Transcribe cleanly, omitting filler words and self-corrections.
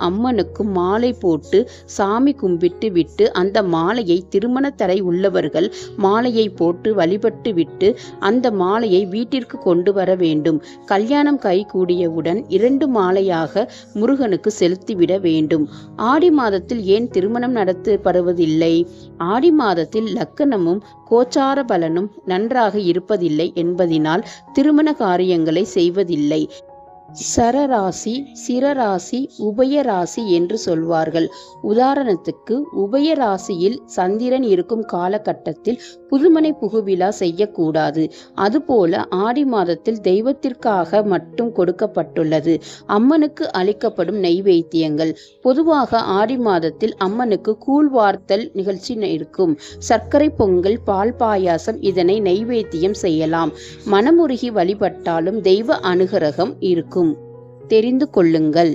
அம்மனுக்கு மாலை போட்டு சாமி கும்பிட்டு விட்டு அந்த மாலையை திருமண தடை உள்ளவர்கள் மாலையை போட்டு வழிபட்டு விட்டு அந்த மாலையை வீட்டிற்கு கொண்டு வர வேண்டும். கல்யாணம் கைகூடியவுடன் 2 மாலையாக முருகனுக்கு செலுத்திவிட வேண்டும். ஆடி மாதத்தில் ஏன் திருமணம் நடத்தப்படுவதில்லை? ஆடி மாதத்தில் லக்கணமும் கோச்சார பலனும் நன்றாக இருப்பதில்லை என்பதினால் திருமண காரியங்களை செய்வதில்லை. சரராசி, சிரராசி, உபயராசி என்று சொல்வார்கள். உதாரணத்துக்கு உபயராசியில் சந்திரன் இருக்கும் காலகட்டத்தில் புதுமனை புகுவிழா செய்யக்கூடாது. அதுபோல ஆடி மாதத்தில் தெய்வத்திற்காக மட்டும் கொடுக்கப்பட்டுள்ளது. அம்மனுக்கு அளிக்கப்படும் நெய்வேத்தியங்கள் பொதுவாக ஆடி மாதத்தில் அம்மனுக்கு கூழ் வார்த்தல் நிகழ்ச்சி இருக்கும். சர்க்கரை பொங்கல், பால் பாயாசம் இதனை நெய்வேத்தியம் செய்யலாம். மனமுருகி வழிபட்டாலும் தெய்வ அனுகிரகம் இருக்கும். தெரிந்து கொள்ளுங்கள்.